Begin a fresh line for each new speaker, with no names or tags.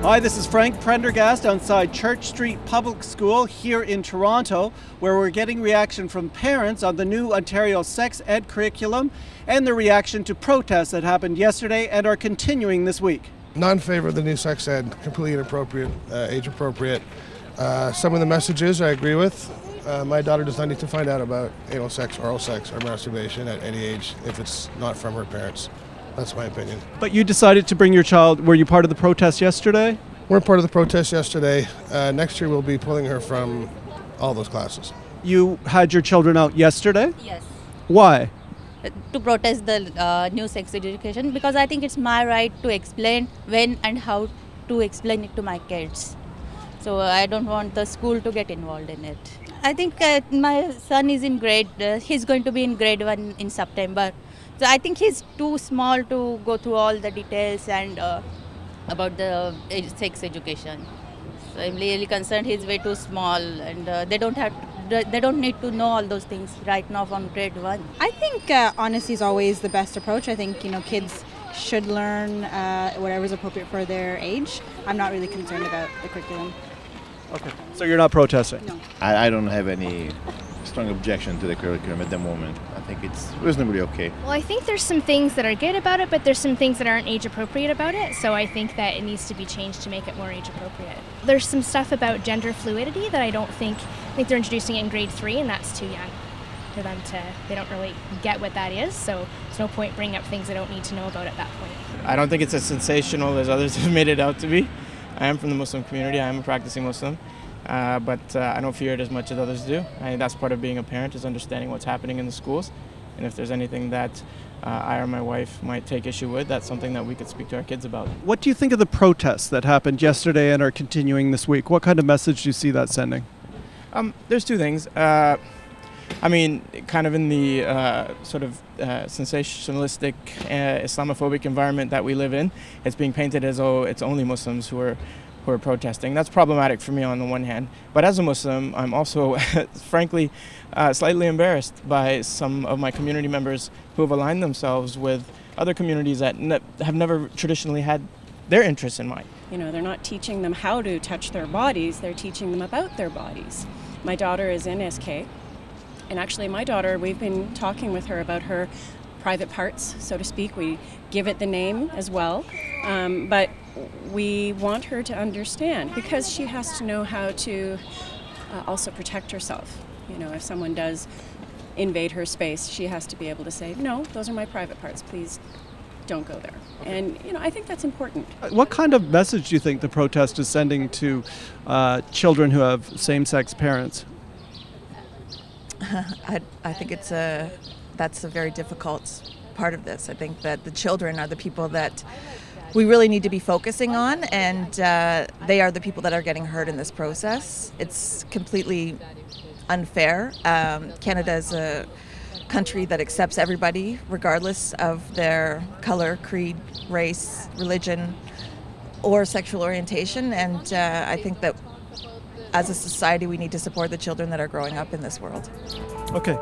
Hi, this is Frank Prendergast outside Church Street Public School here in Toronto, where we're getting reaction from parents on the new Ontario sex ed curriculum and the reaction to protests that happened yesterday and are continuing this week.
Not in favor of the new sex ed, completely inappropriate, age appropriate. Some of the messages I agree with. My daughter does not need to find out about anal sex, oral sex, or masturbation at any age if it's not from her parents. That's my opinion.
But you decided to bring your child. Were you part of the protest yesterday?
We're part of the protest yesterday. Next year we'll be pulling her from all those classes.
You had your children out yesterday?
Yes.
Why?
To protest the new sex education, because I think it's my right to explain when and how to explain it to my kids. So I don't want the school to get involved in it. I think my son is in he's going to be in grade 1 in September. So I think he's too small to go through all the details and about the sex education. So I'm really concerned he's way too small, and they don't need to know all those things right now from grade 1.
I think honesty is always the best approach. I think kids should learn whatever is appropriate for their age. I'm not really concerned about the curriculum.
Okay. So you're not protesting?
No.
I don't have any strong objection to the curriculum at the moment. I think it's reasonably okay.
Well, I think there's some things that are good about it, but there's some things that aren't age appropriate about it, so I think that it needs to be changed to make it more age appropriate. There's some stuff about gender fluidity that I think they're introducing it in grade 3, and that's too young for them they don't really get what that is, so there's no point bringing up things they don't need to know about at that point.
I don't think it's as sensational as others have made it out to be. I am from the Muslim community, I am a practicing Muslim. But I don't fear it as much as others do. That's part of being a parent, is understanding what's happening in the schools. And if there's anything that I or my wife might take issue with, that's something that we could speak to our kids about.
What do you think of the protests that happened yesterday and are continuing this week? What kind of message do you see that sending?
There's two things. I mean, kind of in the sort of sensationalistic Islamophobic environment that we live in, it's being painted as though it's only Muslims who are protesting. That's problematic for me on the one hand, but as a Muslim, I'm also frankly slightly embarrassed by some of my community members who have aligned themselves with other communities that have never traditionally had their interests in mind.
They're not teaching them how to touch their bodies, they're teaching them about their bodies. My daughter is in SK, and actually my daughter, we've been talking with her about her private parts, so to speak. We give it the name as well, but we want her to understand, because she has to know how to also protect herself. If someone does invade her space, she has to be able to say, no, those are my private parts, please don't go there. And I think that's important.
What kind of message do you think the protest is sending to children who have same-sex parents?
I think that's a very difficult part of this. I think that the children are the people that we really need to be focusing on, and they are the people that are getting hurt in this process. It's completely unfair. Canada is a country that accepts everybody regardless of their color, creed, race, religion, or sexual orientation, and I think that as a society we need to support the children that are growing up in this world.
Okay.